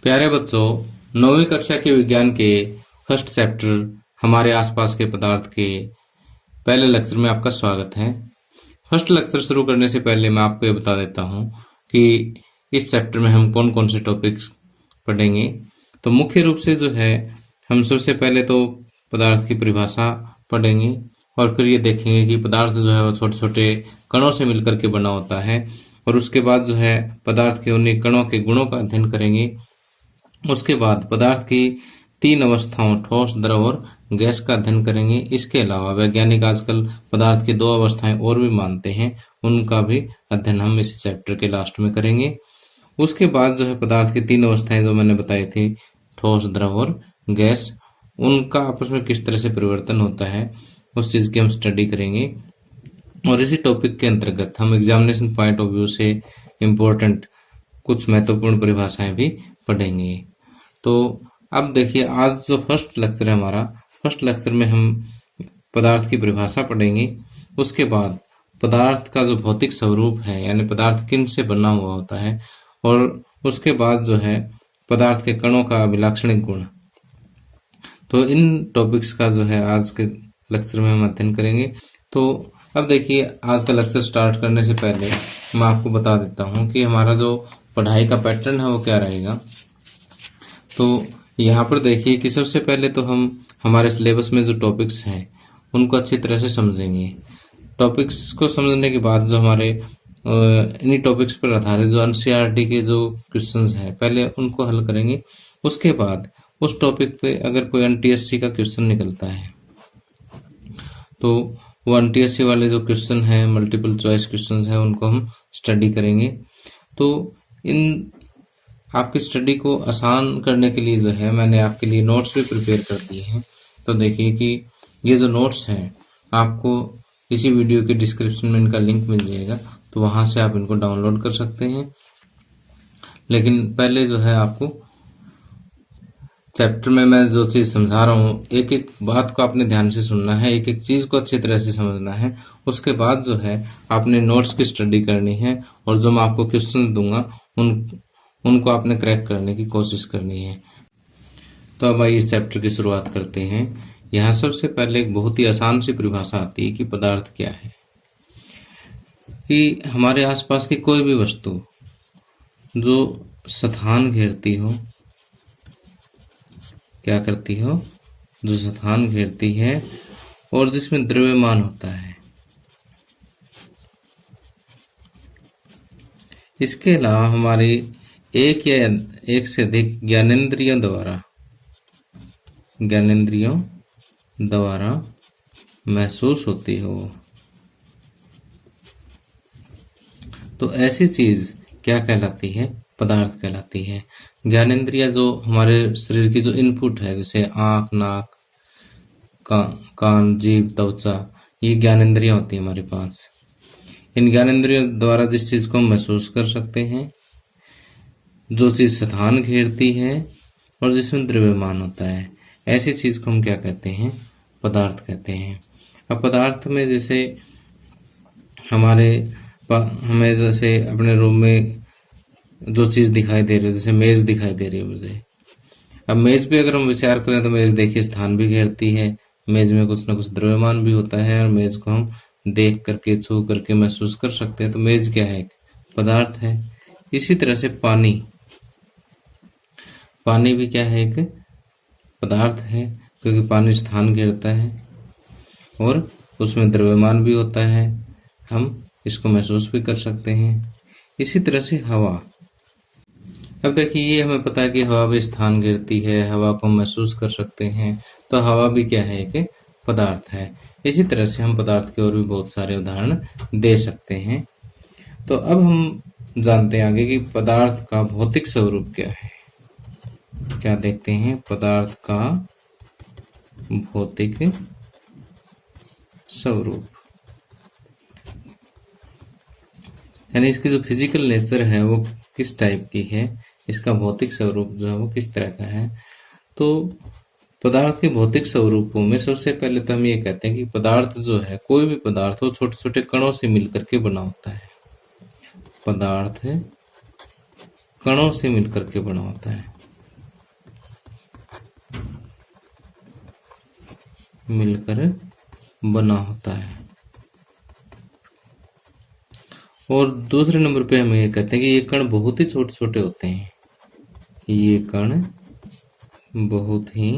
प्यारे बच्चों, 9वीं कक्षा के विज्ञान के फर्स्ट चैप्टर हमारे आसपास के पदार्थ के पहले लेक्चर में आपका स्वागत है। फर्स्ट लेक्चर शुरू करने से पहले मैं आपको ये बता देता हूँ कि इस चैप्टर में हम कौन कौन से टॉपिक्स पढ़ेंगे। तो मुख्य रूप से जो है हम सबसे पहले तो पदार्थ की परिभाषा पढ़ेंगे और फिर ये देखेंगे कि पदार्थ जो है वो छोटे छोटे कणों से मिलकर के बना होता है, और उसके बाद जो है पदार्थ के उन्हीं कणों के गुणों का अध्ययन करेंगे। उसके बाद पदार्थ की 3 अवस्थाओं ठोस, द्रव और गैस का अध्ययन करेंगे। इसके अलावा वैज्ञानिक आजकल पदार्थ की 2 अवस्थाएं और भी मानते हैं, उनका भी अध्ययन हम इस चैप्टर के लास्ट में करेंगे। उसके बाद जो है पदार्थ की 3 अवस्थाएं जो मैंने बताई थी, ठोस, द्रव और गैस, उनका आपस में किस तरह से परिवर्तन होता है उस चीज की हम स्टडी करेंगे। और इसी टॉपिक के अंतर्गत हम एग्जामिनेशन पॉइंट ऑफ व्यू से इम्पोर्टेंट कुछ महत्वपूर्ण परिभाषाएं भी पढ़ेंगे। तो अब देखिए, आज जो फर्स्ट लेक्चर है हमारा, फर्स्ट लेक्चर में हम पदार्थ की परिभाषा पढ़ेंगे। उसके बाद पदार्थ का जो भौतिक स्वरूप है, यानी पदार्थ किन से बना हुआ होता है, और उसके बाद जो है पदार्थ के कणों का अभिलाक्षणिक गुण। तो इन टॉपिक्स का जो है आज के लेक्चर में हम अध्ययन करेंगे। तो अब देखिए, आज का लेक्चर स्टार्ट करने से पहले मैं आपको बता देता हूँ कि हमारा जो पढ़ाई का पैटर्न है वो क्या रहेगा। तो यहाँ पर देखिए कि सबसे पहले तो हम हमारे सिलेबस में जो टॉपिक्स हैं उनको अच्छी तरह से समझेंगे। टॉपिक्स को समझने के बाद जो हमारे इन्हीं टॉपिक्स पर आधारित जो एनसीईआरटी के जो क्वेश्चंस हैं पहले उनको हल करेंगे। उसके बाद उस टॉपिक पे अगर कोई एनटीएससी का क्वेश्चन निकलता है तो वो एनटीएससी वाले जो क्वेश्चन हैं, मल्टीपल चॉइस क्वेश्चंस हैं, उनको हम स्टडी करेंगे। तो इन आपकी स्टडी को आसान करने के लिए जो है मैंने आपके लिए नोट्स भी प्रिपेयर कर दिए हैं। तो देखिए कि ये जो नोट्स हैं आपको इसी वीडियो के डिस्क्रिप्शन में इनका लिंक मिल जाएगा, तो वहां से आप इनको डाउनलोड कर सकते हैं। लेकिन पहले जो है आपको चैप्टर में मैं जो चीज समझा रहा हूँ, एक एक बात को आपने ध्यान से सुनना है, एक एक चीज को अच्छी तरह से समझना है। उसके बाद जो है आपने नोट्स की स्टडी करनी है, और जो मैं आपको क्वेश्चन दूंगा उनको आपने क्रैक करने की कोशिश करनी है। तो अब आइए इस चैप्टर की शुरुआत करते हैं। यहाँ सबसे पहले एक बहुत ही आसान सी परिभाषा आती है कि पदार्थ क्या है। कि हमारे आसपास की कोई भी वस्तु जो स्थान घेरती हो, क्या करती हो, जो स्थान घेरती है और जिसमें द्रव्यमान होता है। इसके अलावा हमारी एक या एक से अधिक ज्ञानेंद्रियों द्वारा महसूस होती हो, तो ऐसी चीज क्या कहलाती है, पदार्थ कहलाती है। ज्ञानेंद्रिय जो हमारे शरीर की जो इनपुट है, जैसे आंख, नाक, कान, जीभ, त्वचा, ये ज्ञानेंद्रियां होती है हमारे पास। इन ज्ञानेंद्रियों द्वारा जिस चीज को हम महसूस कर सकते हैं, जो चीज स्थान घेरती है और जिसमें द्रव्यमान होता है, ऐसी चीज को हम क्या कहते हैं, पदार्थ कहते हैं। अब पदार्थ में जैसे हमें जैसे अपने रूम में जो चीज दिखाई दे रही है, जैसे मेज दिखाई दे रही है मुझे। अब मेज पे अगर हम विचार करें तो मेज देखिए स्थान भी घेरती है, मेज में कुछ ना कुछ द्रव्यमान भी होता है, और मेज को हम देख करके, छू करके महसूस कर सकते हैं। तो मेज क्या है, एक पदार्थ है। इसी तरह से पानी भी क्या है, एक पदार्थ है, क्योंकि पानी स्थान घेरता है और उसमें द्रव्यमान भी होता है, हम इसको महसूस भी कर सकते हैं। इसी तरह से हवा। अब देखिए, ये हमें पता है कि हवा भी स्थान घेरती है, हवा को हम महसूस कर सकते हैं, तो हवा भी क्या है, एक पदार्थ है। इसी तरह से हम पदार्थ के और भी बहुत सारे उदाहरण दे सकते हैं। तो अब हम जानते हैं आगे कि पदार्थ का भौतिक स्वरूप क्या है। क्या देखते हैं, पदार्थ का भौतिक स्वरूप, यानी इसकी जो फिजिकल नेचर है वो किस टाइप की है, इसका भौतिक स्वरूप जो है वो किस तरह का है। तो पदार्थ के भौतिक स्वरूपों में सबसे पहले तो हम ये कहते हैं कि पदार्थ जो है, कोई भी पदार्थ हो, छोटे छोटे कणों से मिलकर के बना होता है। पदार्थ कणों से मिलकर के बना होता है। मिलकर बना होता है। और दूसरे नंबर पे हम ये कहते हैं कि ये कण बहुत ही छोटे छोटे होते हैं। ये कण बहुत ही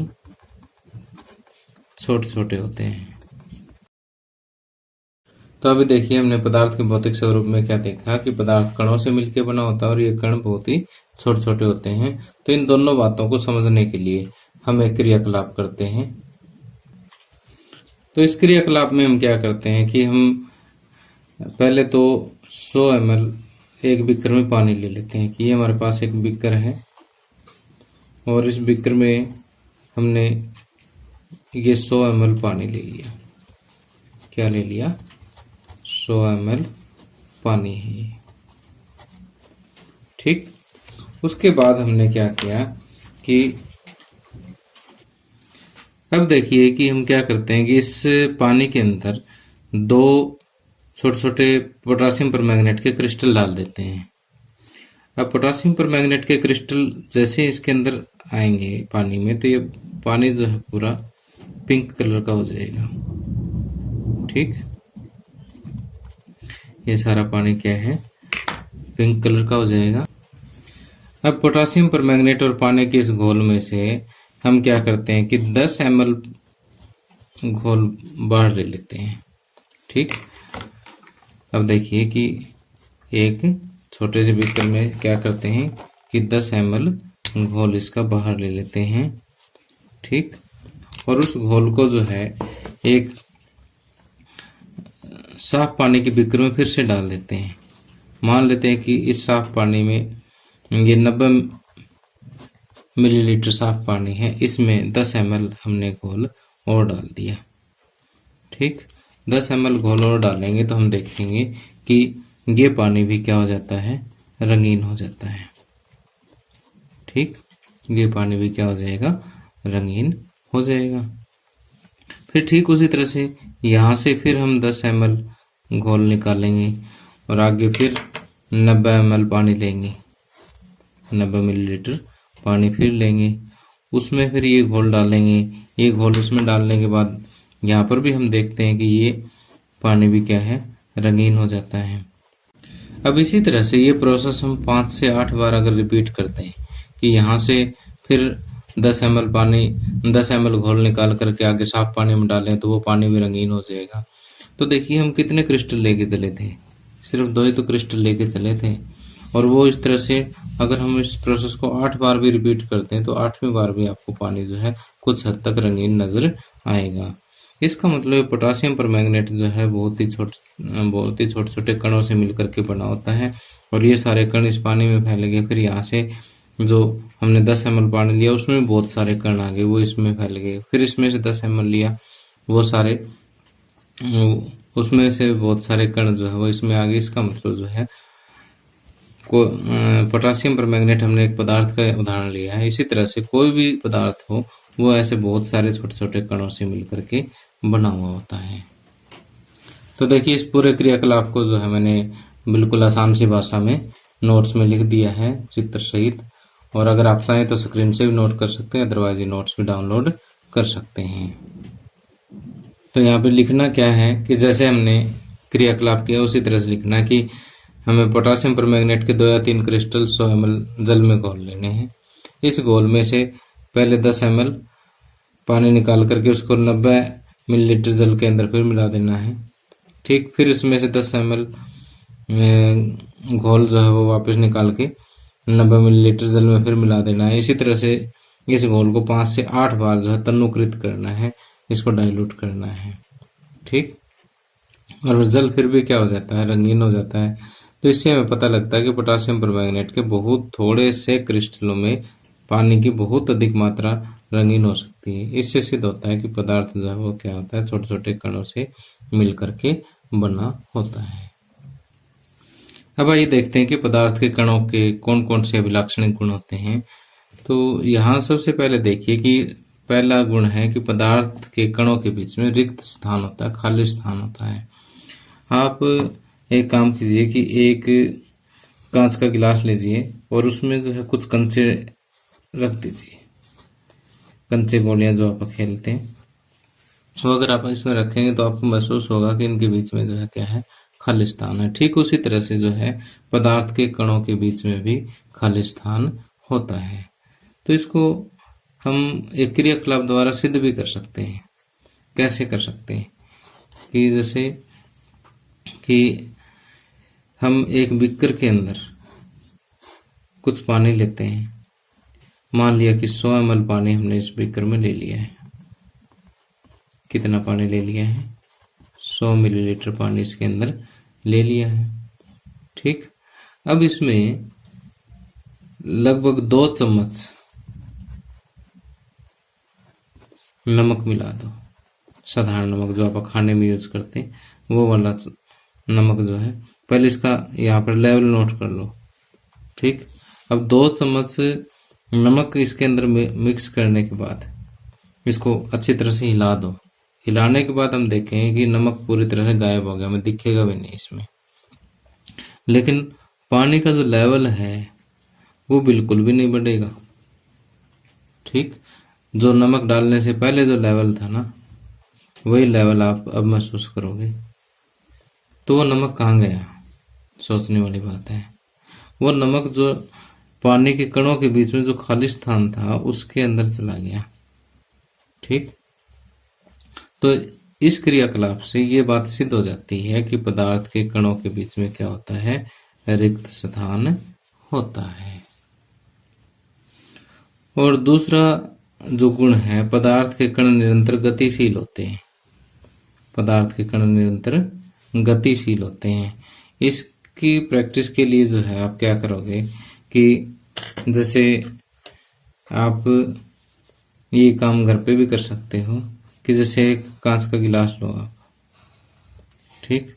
छोटे छोटे होते हैं। तो अभी देखिए हमने पदार्थ के भौतिक स्वरूप में क्या देखा कि पदार्थ कणों से मिलकर बना होता है और ये कण बहुत ही छोटे छोटे होते हैं। तो इन दोनों बातों को समझने के लिए हम एक क्रियाकलाप करते हैं। तो इस क्रियाकलाप में हम क्या करते हैं कि हम पहले तो 100 ml एक बीकर में पानी ले लेते हैं कि ये हमारे पास एक बीकर है और इस बीकर में हमने ये 100 ml पानी ले लिया। क्या ले लिया? 100 ml पानी है। ठीक। उसके बाद हमने क्या किया कि अब देखिए कि हम क्या करते हैं कि इस पानी के अंदर 2 छोटे छोटे पोटासियम परमैंगनेट के क्रिस्टल डाल देते हैं। अब पोटासियम परमैंगनेट के क्रिस्टल जैसे इसके अंदर आएंगे पानी में तो ये पानी जो है पूरा पिंक कलर का हो जाएगा। ठीक। ये सारा पानी क्या है? पिंक कलर का हो जाएगा। अब पोटासियम परमैंगनेट और पानी के इस घोल में से हम क्या करते हैं कि 10 ml घोल बाहर ले लेते हैं। ठीक। अब देखिए कि एक छोटे से बीकर में क्या करते हैं कि 10 ml घोल इसका बाहर ले लेते हैं। ठीक। और उस घोल को जो है एक साफ पानी के बीकर में फिर से डाल देते हैं। मान लेते हैं कि इस साफ पानी में ये 90 मिलीलीटर साफ पानी है, इसमें 10 ml हमने घोल और डाल दिया। ठीक। 10 ml घोल और डालेंगे तो हम देखेंगे कि ये पानी भी क्या हो जाता है? रंगीन हो जाता है। ठीक। ये पानी भी क्या हो जाएगा? रंगीन हो जाएगा। फिर ठीक उसी तरह से यहाँ से फिर हम 10 ml घोल निकालेंगे और आगे फिर 90 ml पानी लेंगे, 90 मिलीलीटर पानी फिर लेंगे, उसमें फिर ये घोल डालेंगे। ये घोल उसमें डालने के बाद यहाँ पर भी हम देखते हैं कि ये पानी भी क्या है? रंगीन हो जाता है। अब इसी तरह से ये प्रोसेस हम 5 से 8 बार अगर रिपीट करते हैं कि यहाँ से फिर 10 ml पानी 10 ml घोल निकाल करके आगे साफ पानी में डालें तो वो पानी भी रंगीन हो जाएगा। तो देखिए हम कितने क्रिस्टल लेके चले थे? सिर्फ 2 ही तो क्रिस्टल लेके चले थे। और वो इस तरह से अगर हम इस प्रोसेस को 8 बार भी रिपीट करते हैं तो 8वीं बार भी आपको पानी जो है कुछ हद तक रंगीन नजर आएगा। इसका मतलब पोटासियम परमैंगनेट जो है बहुत ही छोटे छोटे कणों से मिलकर के बना होता है और ये सारे कण इस पानी में फैल गए। फिर यहाँ से जो हमने 10 ml पानी लिया उसमें बहुत सारे कण आ गए, वो इसमें फैल गए। फिर इसमें से 10 ml लिया, वो सारे उसमें से बहुत सारे कण जो है वो इसमें आ गए। इसका मतलब जो है पोटासियम परमैंगनेट हमने एक पदार्थ का उदाहरण लिया है। इसी तरह से कोई भी पदार्थ हो वो ऐसे बहुत सारे छोटे छोटे कणों से मिलकर के बना हुआ होता है। तो देखिए इस पूरे क्रियाकलाप को जो है मैंने बिल्कुल आसान सी भाषा में नोट्स में लिख दिया है चित्र सहित, और अगर आप चाहें तो स्क्रीन से भी नोट कर सकते हैं, अदरवाइज ये नोट्स भी डाउनलोड कर सकते हैं। तो यहाँ पे लिखना क्या है कि जैसे हमने क्रियाकलाप किया उसी तरह से लिखना कि हमें पोटासियम परमैंगनेट के 2 या 3 क्रिस्टल 100 ml जल में घोल लेने हैं। इस घोल में से पहले 10 ml पानी निकाल करके उसको 90 मिलीलीटर जल के अंदर फिर मिला देना है। ठीक। फिर इसमें से 10 ml घोल जो है वो वापस निकाल के 90 मिलीलीटर जल में फिर मिला देना है। इसी तरह से इस घोल को 5 से 8 बार जो है तनुकृत करना है, इसको डाइल्यूट करना है। ठीक। और जल फिर भी क्या हो जाता है? रंगीन हो जाता है। तो इससे हमें पता लगता है कि पोटासियम परमैंगनेट के बहुत थोड़े से क्रिस्टलों में पानी की बहुत अधिक मात्रा रंगीन हो सकती है। इससे सिद्ध होता है कि पदार्थ जो है वो क्या होता है? छोटे छोटे कणों से मिल करके बना होता है। अब आइए देखते हैं कि पदार्थ के कणों के कौन कौन से अभिलाक्षणिक गुण होते हैं। तो यहाँ सबसे पहले देखिए कि पहला गुण है कि पदार्थ के कणों के बीच में रिक्त स्थान होता है, खाली स्थान होता है। आप एक काम कीजिए कि एक कांच का गिलास लीजिए और उसमें जो है कुछ कंचे रख दीजिए, कंचे गोलियां जो आप खेलते हैं वो अगर आप इसमें रखेंगे तो आपको महसूस होगा कि इनके बीच में जो है क्या है, खाली स्थान है। ठीक उसी तरह से जो है पदार्थ के कणों के बीच में भी खाली स्थान होता है। तो इसको हम एक क्रियाकलाप द्वारा सिद्ध भी कर सकते हैं। कैसे कर सकते हैं कि जैसे कि हम एक बीकर के अंदर कुछ पानी लेते हैं। मान लिया कि 100 ml पानी हमने इस बीकर में ले लिया है। कितना पानी ले लिया है? 100 मिलीलीटर पानी इसके अंदर ले लिया है। ठीक, अब इसमें लगभग 2 चम्मच नमक मिला दो। साधारण नमक जो आप खाने में यूज करते हैं वो वाला नमक जो है, पहले इसका यहाँ पर लेवल नोट कर लो। ठीक, अब 2 चम्मच नमक इसके अंदर मिक्स करने के बाद इसको अच्छी तरह से हिला दो। हिलाने के बाद हम देखेंगे कि नमक पूरी तरह से गायब हो गया, हमें दिखेगा भी नहीं इसमें। लेकिन पानी का जो लेवल है वो बिल्कुल भी नहीं बढ़ेगा। ठीक, जो नमक डालने से पहले जो लेवल था ना, वही लेवल आप अब महसूस करोगे। तो वो नमक कहाँ गया? सोचने वाली बात है। वो नमक जो पानी के कणों के बीच में जो खाली स्थान था उसके अंदर चला गया। ठीक, तो इस क्रियाकलाप से ये बात सिद्ध हो जाती है कि पदार्थ के कणों के बीच में क्या होता है? रिक्त स्थान होता है। और दूसरा जो गुण है, पदार्थ के कण निरंतर गतिशील होते हैं। पदार्थ के कण निरंतर गतिशील होते हैं। इसकी प्रैक्टिस के लिए जो है आप क्या करोगे कि जैसे आप ये काम घर पे भी कर सकते हो कि जैसे एक कांच का गिलास लो आप, ठीक,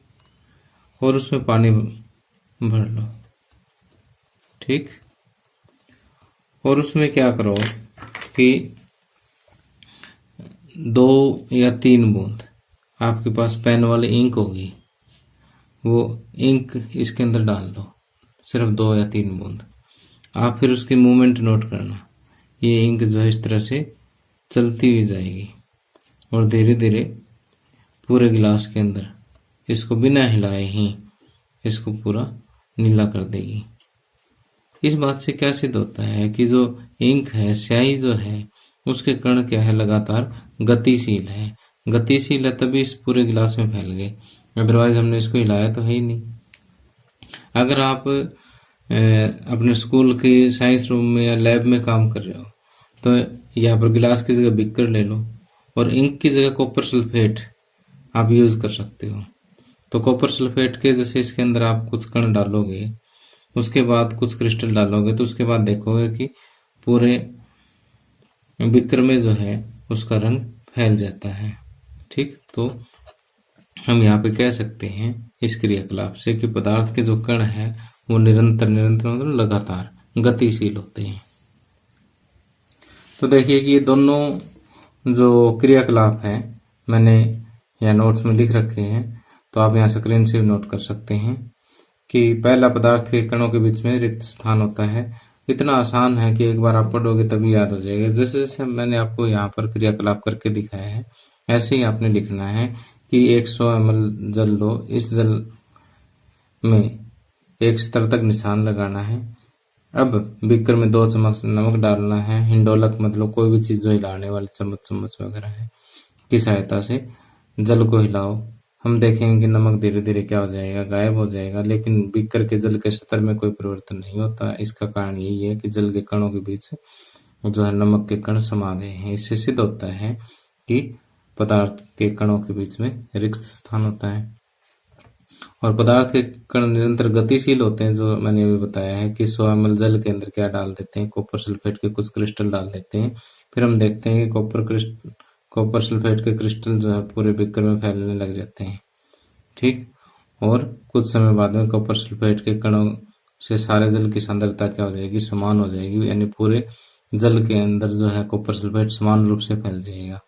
और उसमें पानी भर लो। ठीक, और उसमें क्या करो कि 2 या 3 बूंद आपके पास पेन वाली इंक होगी, वो इंक इसके अंदर डाल दो। सिर्फ 2 या 3 बूंद। आप फिर उसकी मूवमेंट नोट करना। ये इंक जो है इस तरह से चलती हुई जाएगी और धीरे धीरे पूरे गिलास के अंदर इसको बिना हिलाए ही इसको पूरा नीला कर देगी। इस बात से क्या सिद्ध होता है कि जो इंक है, स्याही जो है, उसके कण क्या है, लगातार गतिशील है। गतिशील है तभी इस पूरे गिलास में फैल गए, अदरवाइज हमने इसको हिलाया तो है ही नहीं। अगर आप अपने स्कूल के साइंस रूम में या लैब में काम कर रहे हो तो यहाँ पर गिलास की जगह बीकर ले लो और इंक की जगह कॉपर सल्फेट आप यूज कर सकते हो। तो कॉपर सल्फेट के जैसे इसके अंदर आप कुछ कण डालोगे, उसके बाद कुछ क्रिस्टल डालोगे, तो उसके बाद देखोगे कि पूरे बीकर में जो है उसका रंग फैल जाता है। ठीक, तो हम यहाँ पे कह सकते हैं इस क्रियाकलाप से कि पदार्थ के जो कण है वो निरंतर मतलब लगातार गतिशील होते हैं। तो देखिए कि ये दोनों जो क्रियाकलाप हैं मैंने यहाँ नोट्स में लिख रखे हैं, तो आप यहाँ स्क्रीन से भी नोट कर सकते हैं कि पहला, पदार्थ के कणों के बीच में रिक्त स्थान होता है। इतना आसान है कि एक बार आप पढ़ोगे तभी याद हो जाएगा। जैसे जैसे मैंने आपको यहाँ पर क्रियाकलाप करके दिखाया है, ऐसे ही आपने लिखना है कि 100 ml जल लो, इस जल में एक स्तर तक निशान लगाना है। अब बीकर में 2 चम्मच नमक डालना है। हिंडोलक मतलब कोई भी चीज जो हिलाने वाली चम्मच वगैरह है की सहायता से जल को हिलाओ। हम देखेंगे कि नमक धीरे धीरे क्या हो जाएगा, गायब हो जाएगा, लेकिन बीकर के जल के स्तर में कोई परिवर्तन नहीं होता। इसका कारण यही है कि जल के कणों के बीच जो है नमक के कण समा गए हैं। इससे सिद्ध होता है कि पदार्थ के कणों के बीच में रिक्त स्थान होता है। और पदार्थ के कण निरंतर गतिशील होते हैं, जो मैंने अभी बताया है कि 100 ml जल के अंदर क्या डाल देते हैं, कॉपर सल्फेट के कुछ क्रिस्टल डाल देते हैं। फिर हम देखते हैं कि कॉपर सल्फेट के क्रिस्टल जो है पूरे बीकर में फैलने लग जाते हैं। ठीक, और कुछ समय बाद में कॉपर सल्फेट के कणों से सारे जल की सांद्रता क्या हो जाएगी, समान हो जाएगी, यानी पूरे जल के अंदर जो है कॉपर सल्फेट समान रूप से फैल जाएगा।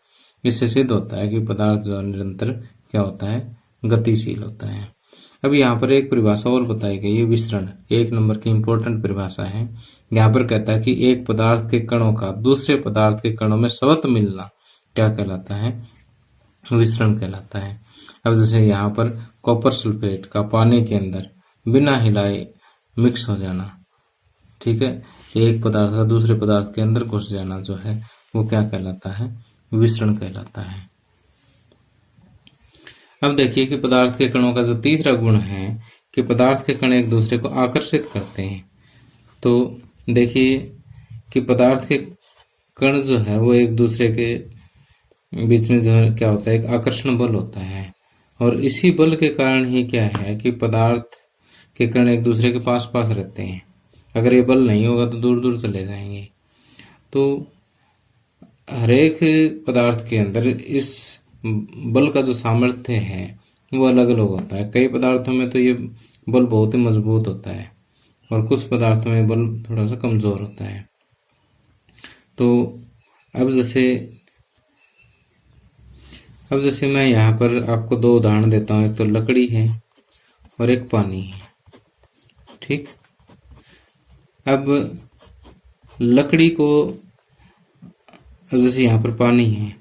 इससे सिद्ध होता है कि पदार्थ जो निरंतर क्या होता है, गतिशील होता है। अब यहाँ पर एक परिभाषा और बताई गई है, विसरण। 1 नंबर की इंपॉर्टेंट परिभाषा है। यहाँ पर कहता है कि एक पदार्थ के कणों का दूसरे पदार्थ के कणों में स्वतः मिलना क्या कहलाता है, विसरण कहलाता है। अब जैसे यहाँ पर कॉपर सल्फेट का पानी के अंदर बिना हिलाए मिक्स हो जाना, ठीक है, एक पदार्थ का दूसरे पदार्थ के अंदर घुस जाना जो है वो क्या कहलाता है, विसरण कहलाता है। अब देखिए कि पदार्थ के कणों का जो तीसरा गुण है कि पदार्थ के कण एक दूसरे को आकर्षित करते हैं। तो देखिए कि पदार्थ के कण जो है वो एक दूसरे के बीच में जो है क्या होता है, एक आकर्षण बल होता है, और इसी बल के कारण ही क्या है कि पदार्थ के कण एक दूसरे के पास पास रहते हैं। अगर ये बल नहीं होगा तो दूर दूर चले जाएंगे। तो हरेक पदार्थ के अंदर इस बल का जो सामर्थ्य है वो अलग अलग होता है। कई पदार्थों में तो ये बल बहुत ही मजबूत होता है और कुछ पदार्थों में बल थोड़ा सा कमजोर होता है। तो अब जैसे मैं यहाँ पर आपको दो उदाहरण देता हूँ, एक तो लकड़ी है और एक पानी है, ठीक। अब लकड़ी को, अब जैसे यहाँ पर पानी है,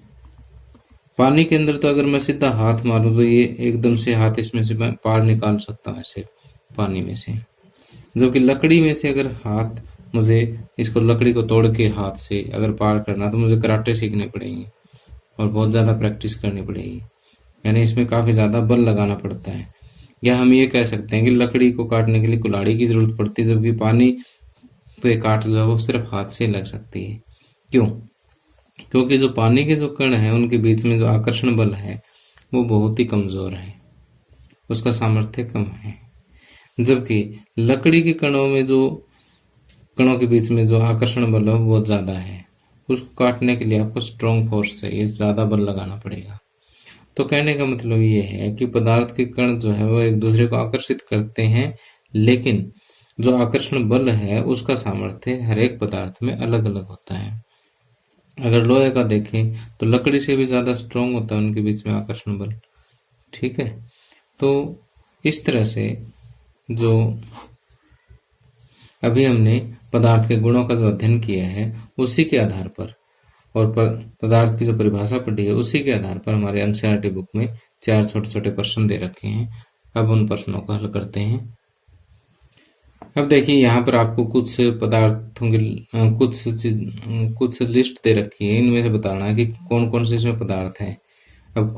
पानी के अंदर तो अगर मैं सीधा हाथ मारूं तो ये एकदम से हाथ इसमें से मैं पार निकाल सकता हूँ ऐसे पानी में से, जबकि लकड़ी में से अगर हाथ मुझे इसको लकड़ी को तोड़ के हाथ से अगर पार करना तो मुझे कराटे सीखने पड़ेंगे और बहुत ज़्यादा प्रैक्टिस करनी पड़ेगी, यानी इसमें काफ़ी ज़्यादा बल लगाना पड़ता है। या हम ये कह सकते हैं कि लकड़ी को काटने के लिए कुल्हाड़ी की जरूरत पड़ती है, जबकि पानी पे काट जो है वो सिर्फ हाथ से लग सकती है। क्यों? क्योंकि जो पानी के जो कण हैं उनके बीच में जो आकर्षण बल है वो बहुत ही कमजोर है, उसका सामर्थ्य कम है, जबकि लकड़ी के कणों के बीच में जो आकर्षण बल है वो बहुत ज्यादा है। उसको काटने के लिए आपको स्ट्रॉन्ग फोर्स चाहिए, ज्यादा बल लगाना पड़ेगा। तो कहने का मतलब ये है कि पदार्थ के कण जो है वो एक दूसरे को आकर्षित करते हैं, लेकिन जो आकर्षण बल है उसका सामर्थ्य हर एक पदार्थ में अलग अलग होता है। अगर लोहे का देखें तो लकड़ी से भी ज्यादा स्ट्रॉन्ग होता है उनके बीच में आकर्षण बल, ठीक है। तो इस तरह से जो अभी हमने पदार्थ के गुणों का जो अध्ययन किया है उसी के आधार पर और पदार्थ की जो परिभाषा पढ़ी है उसी के आधार पर हमारे एनसीईआरटी बुक में 4 छोटे छोटे प्रश्न दे रखे हैं। अब उन प्रश्नों को हल करते हैं। अब देखिए यहाँ पर आपको कुछ पदार्थों की कुछ लिस्ट दे रखी है, इनमें से बताना है कि कौन कौन से इसमें पदार्थ हैं। अब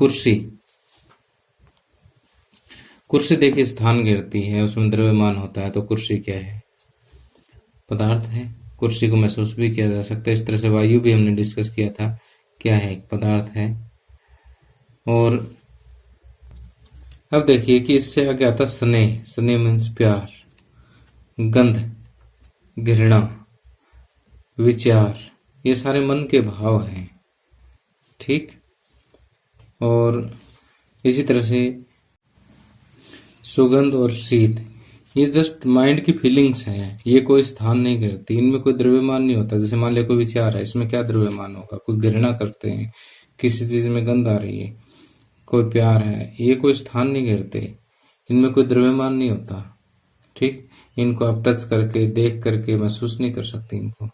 कुर्सी देखिए स्थान घेरती है, उसमें द्रव्यमान होता है, तो कुर्सी क्या है? पदार्थ है। कुर्सी को महसूस भी किया जा सकता है। इस तरह से वायु भी हमने डिस्कस किया था, क्या है? एक पदार्थ है। और अब देखिए कि इससे आगे आता स्नेह। स्नेह मीन्स प्यार, गंध, घृणा, विचार, ये सारे मन के भाव हैं, ठीक। और इसी तरह से सुगंध और शीत, ये जस्ट माइंड की फीलिंग्स हैं, ये कोई स्थान नहीं करती, इनमें कोई द्रव्यमान नहीं होता। जैसे मान लिया कोई विचार है, इसमें क्या द्रव्यमान होगा? कोई घृणा करते हैं, किसी चीज में गंध आ रही है, कोई प्यार है, ये कोई स्थान नहीं घेरते, इनमें कोई द्रव्यमान नहीं होता, ठीक। इनको आप टच करके देख करके महसूस नहीं कर सकते इनको।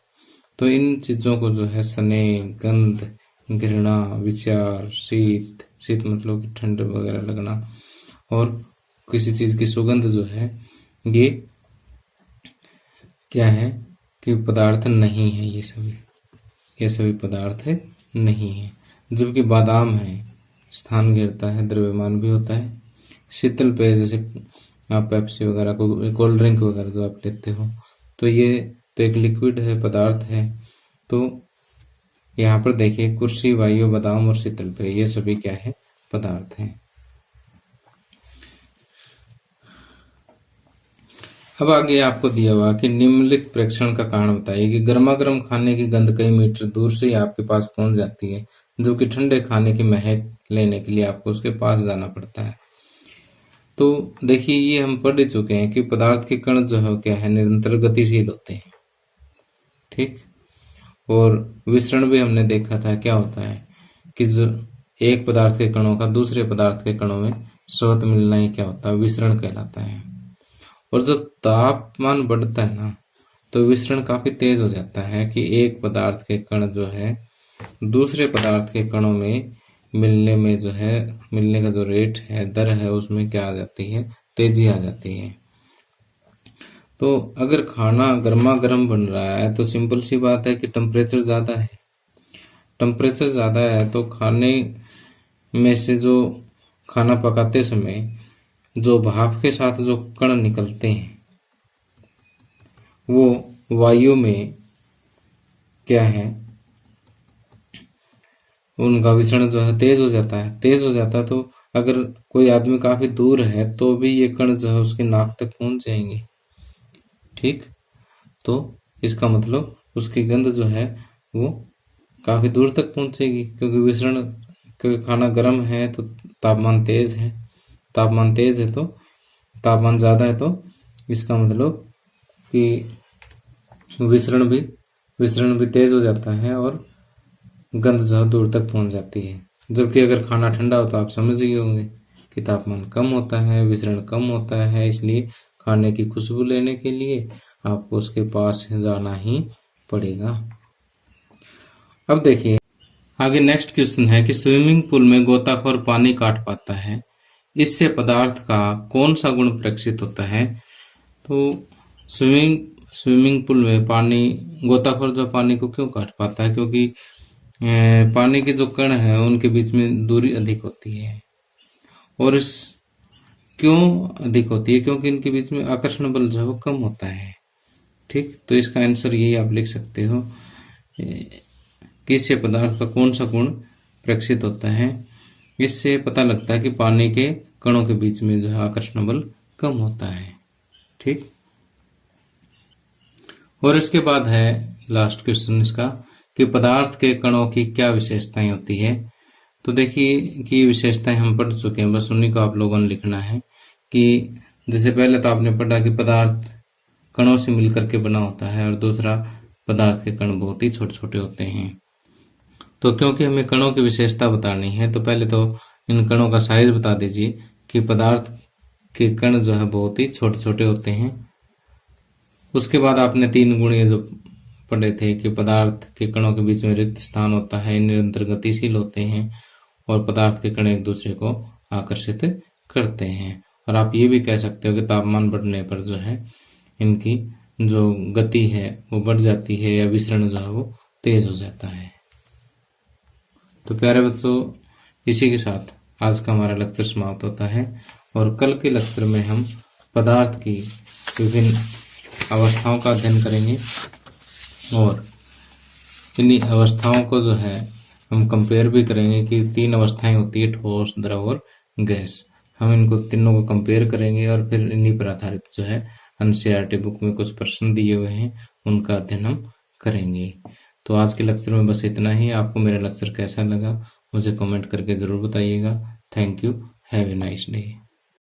तो इन चीजों को जो है स्नेह, गंध, घृणा, विचार, शीत, शीत मतलब कि ठंड वगैरह लगना, और किसी चीज की सुगंध जो है, ये क्या है कि पदार्थ नहीं है। ये सभी पदार्थ नहीं है। जबकि बादाम है, स्थान घेरता है, द्रव्यमान भी होता है। शीतल पेय जैसे आप पेप्सी वगैरह को, कोल्ड ड्रिंक वगैरह जो आप लेते हो, तो ये तो एक लिक्विड है, पदार्थ है। तो यहाँ पर देखिए कुर्सी, वायु, बादाम और शीतल पेय, ये सभी क्या है? पदार्थ हैं। अब आगे आपको दिया हुआ कि निम्नलिखित प्रेक्षण का कारण बताइए कि गर्मा गर्म खाने की गंध कई मीटर दूर से ही आपके पास पहुंच जाती है, जबकि ठंडे खाने की महक लेने के लिए आपको उसके पास जाना पड़ता है। तो देखिए ये हम पढ़ चुके हैं कि पदार्थ के कण जो है क्या है, निरंतर गतिशील होते हैं, ठीक। और विसरण भी हमने देखा था, क्या होता है कि जो एक पदार्थ के कणों का दूसरे पदार्थ के कणों में स्वतः मिलना ही क्या होता है? विसरण कहलाता है। और जब तापमान बढ़ता है ना, तो विसरण काफी तेज हो जाता है कि एक पदार्थ के कण जो है दूसरे पदार्थ के कणों में मिलने का जो रेट है, दर है, उसमें क्या आ जाती है, तेजी आ जाती है। तो अगर खाना गर्मा गर्म बन रहा है तो सिंपल सी बात है कि टेम्परेचर ज़्यादा है। टेम्परेचर ज़्यादा है तो खाने में से जो खाना पकाते समय जो भाप के साथ जो कण निकलते हैं वो वायु में क्या है, उनका विसरण जो है तेज हो जाता है। तेज हो जाता है तो अगर कोई आदमी काफी दूर है तो भी ये कण जो है उसके नाक तक पहुंच जाएंगे। ठीक, तो इसका मतलब उसकी गंध जो है वो काफी दूर तक पहुंचेगी, क्योंकि खाना गर्म है तो तापमान तेज है, तो तापमान ज्यादा है, तो इसका मतलब कि विसरण भी तेज हो जाता है और गंध जो है दूर तक पहुंच जाती है। जबकि अगर खाना ठंडा हो तो आप समझ ही होंगे कि तापमान कम होता है, विसरण कम होता है, इसलिए खाने की खुशबू लेने के लिए आपको उसके पास जाना ही पड़ेगा। अब देखिए आगे नेक्स्ट क्वेश्चन है कि स्विमिंग पूल में गोताखोर पानी काट पाता है, इससे पदार्थ का कौन सा गुण प्रक्षित होता है। तो स्विमिंग पूल में गोताखोर जो पानी को क्यों काट पाता है, क्योंकि पानी के जो कण है उनके बीच में दूरी अधिक होती है। और इस क्यों अधिक होती है, क्योंकि इनके बीच में आकर्षण बल जो है वो कम होता है। ठीक, तो इसका आंसर यही आप लिख सकते हो कि इससे पदार्थ का कौन सा गुण प्रक्षित होता है। इससे पता लगता है कि पानी के कणों के बीच में जो है आकर्षण बल कम होता है। ठीक, और इसके बाद है लास्ट क्वेश्चन इसका कि पदार्थ के कणों की क्या विशेषताएं होती है। तो देखिए कि विशेषताएं हम पढ़ चुके हैं, बस उन्हीं को आप लोगों ने लिखना है। कि जैसे पहले तो आपने पढ़ा कि पदार्थ कणों से मिलकर के बना होता है, और दूसरा पदार्थ के कण बहुत ही छोटे छोटे होते हैं। तो क्योंकि हमें कणों की विशेषता बतानी है तो पहले तो इन कणों का साइज बता दीजिए कि पदार्थ के कण जो है बहुत ही छोटे छोटे होते हैं। उसके बाद आपने 3 गुण ये जो पढ़े थे कि पदार्थ के कणों के बीच में रिक्त स्थान होता है, निरंतर गतिशील होते हैं, और पदार्थ के कण एक दूसरे को आकर्षित करते हैं। और आप ये भी कह सकते हो कि तापमान बढ़ने पर जो है इनकी जो गति है वो बढ़ जाती है, या विसरण जो है वो तेज हो जाता है। तो प्यारे बच्चों, इसी के साथ आज का हमारा लेक्चर समाप्त होता है, और कल के लेक्चर में हम पदार्थ की विभिन्न अवस्थाओं का अध्ययन करेंगे, और इन्हीं अवस्थाओं को जो है हम कंपेयर भी करेंगे कि 3 अवस्थाएं होती है, ठोस, द्रव और गैस। हम इनको तीनों को कंपेयर करेंगे, और फिर इन्हीं पर आधारित जो है एनसीईआरटी बुक में कुछ प्रश्न दिए हुए हैं उनका अध्ययन हम करेंगे। तो आज के लेक्चर में बस इतना ही। आपको मेरा लेक्चर कैसा लगा मुझे कमेंट करके जरूर बताइएगा। Thank you, have a nice day.